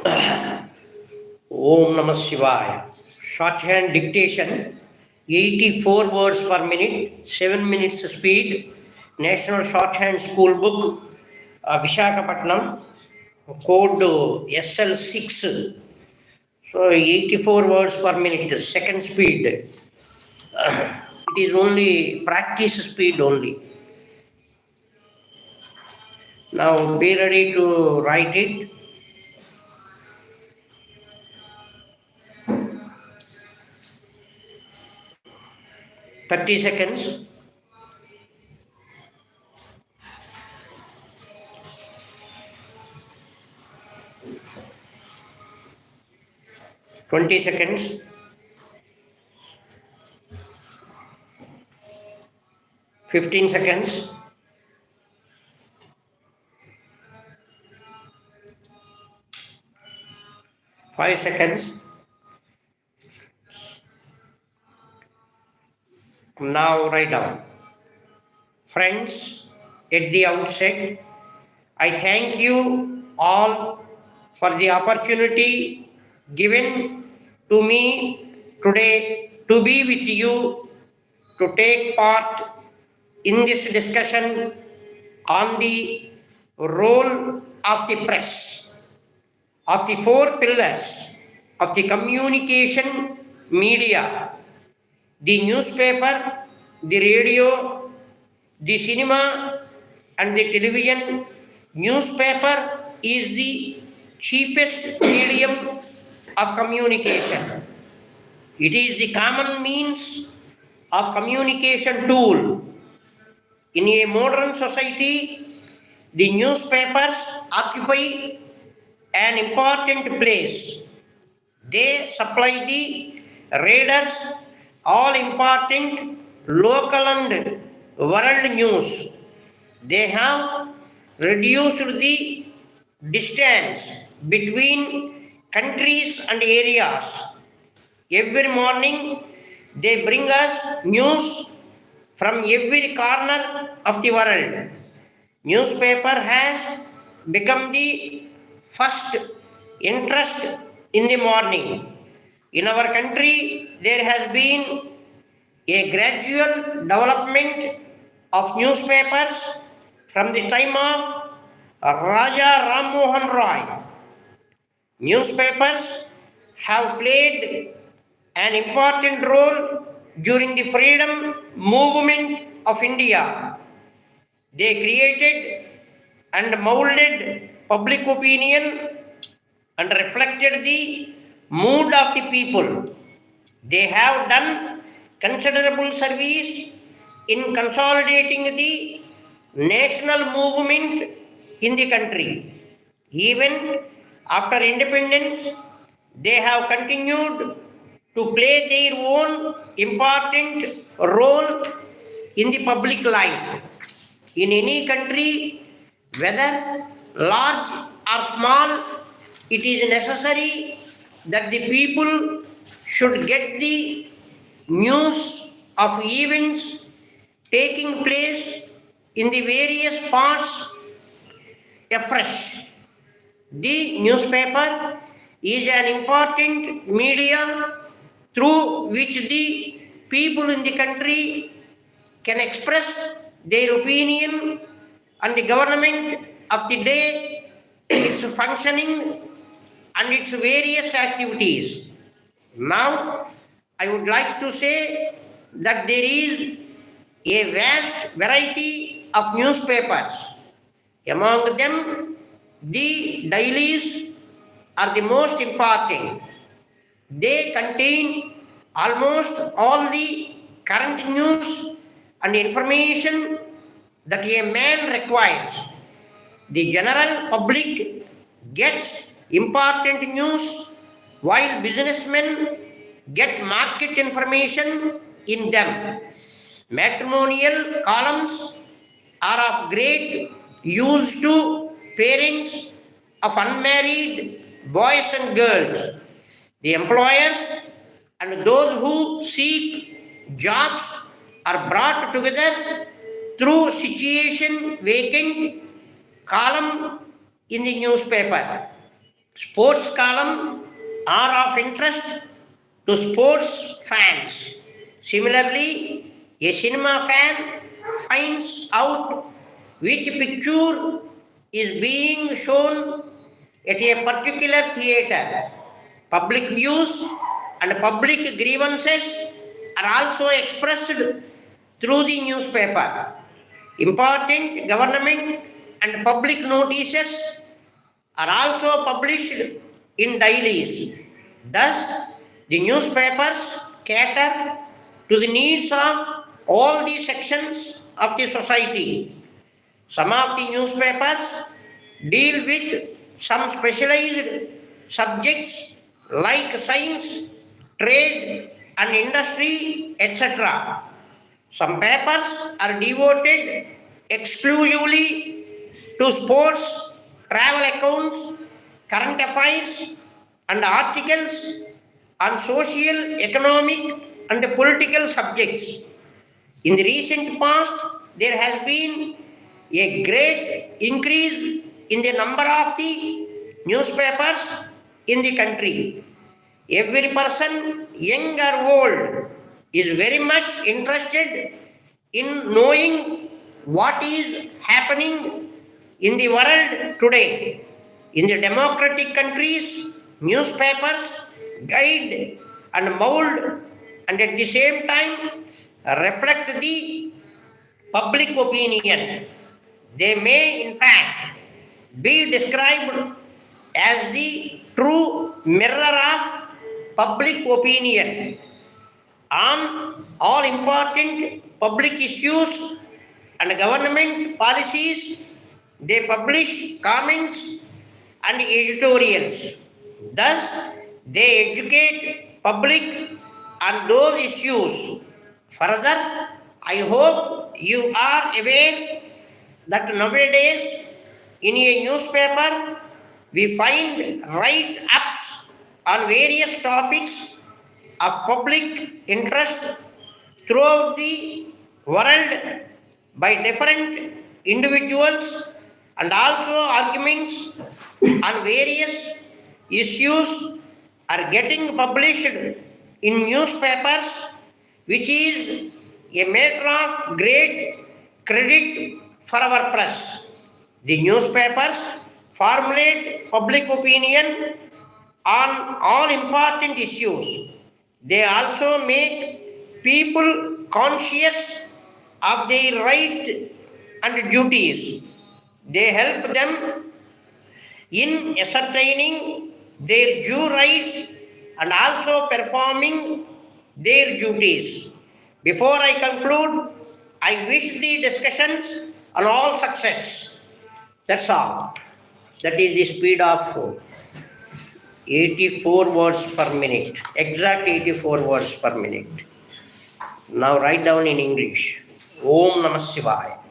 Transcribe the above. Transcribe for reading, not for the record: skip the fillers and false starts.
Om Namah Shivaya. Shorthand dictation 84 words per minute, 7 minutes speed. National Shorthand School Book, Visakhapatnam, code SL-6. So 84 words per minute, second speed. It is only practice speed only. Now be ready to write it. Thirty seconds. 20 seconds. 15 seconds. 5 seconds. Now write down. Friends, at the outset, I thank you all for the opportunity given to me today to be with you, to take part in this discussion on the role of the press, of the four pillars of the communication media: the newspaper, the radio, the cinema, and the television. Newspaper is the cheapest medium of communication. It is the common means of communication tool. In a modern society, the newspapers occupy an important place. They supply the readers all important local and world news. They have reduced the distance between countries and areas. Every morning they bring us news from every corner of the world. Newspaper has become the first interest in the morning. In our country, there has been a gradual development of newspapers from the time of Raja Ram Mohan Roy. Newspapers have played an important role during the freedom movement of India. They created and molded public opinion and reflected the mood of the people. They have done considerable service in consolidating the national movement in the country. Even after independence, they have continued to play their own important role in the public life. In any country, whether large or small, it is necessary that the people should get the news of events taking place in the various parts afresh. The newspaper is an important media through which the people in the country can express their opinion on the government of the day, its functioning, and its various activities. Now, I would like to say that there is a vast variety of newspapers. Among them, the dailies are the most important. They contain almost all the current news and information that a man requires. The general public gets important news while businessmen get market information in them. Matrimonial columns are of great use to parents of unmarried boys and girls. The employers and those who seek jobs are brought together through situation vacant column in the newspaper. Sports column are of interest to sports fans. Similarly, a cinema fan finds out which picture is being shown at a particular theater. Public views and public grievances are also expressed through the newspaper. Important government and public notices are also published in dailies. Thus, the newspapers cater to the needs of all the sections of the society. Some of the newspapers deal with some specialized subjects like science, trade, and industry, etc. Some papers are devoted exclusively to sports, travel accounts, current affairs, and articles on social, economic, and political subjects. In the recent past, there has been a great increase in the number of the newspapers in the country. Every person, young or old, is very much interested in knowing what is happening in the world today. In the democratic countries, newspapers guide and mold and at the same time reflect the public opinion. They may, in fact, be described as the true mirror of public opinion on all important public issues and government policies. They publish comments and editorials. Thus, they educate public on those issues. Further, I hope you are aware that nowadays in a newspaper we find write-ups on various topics of public interest throughout the world by different individuals, and also arguments on various issues are getting published in newspapers, which is a matter of great credit for our press. The newspapers formulate public opinion on all important issues. They also make people conscious of their rights and duties. They help them in ascertaining their due rights and also performing their duties. Before I conclude, I wish the discussions on all success. That's all. That is the speed of 84 words per minute. Exact 84 words per minute. Now write down in English. Om Namah Shivaya.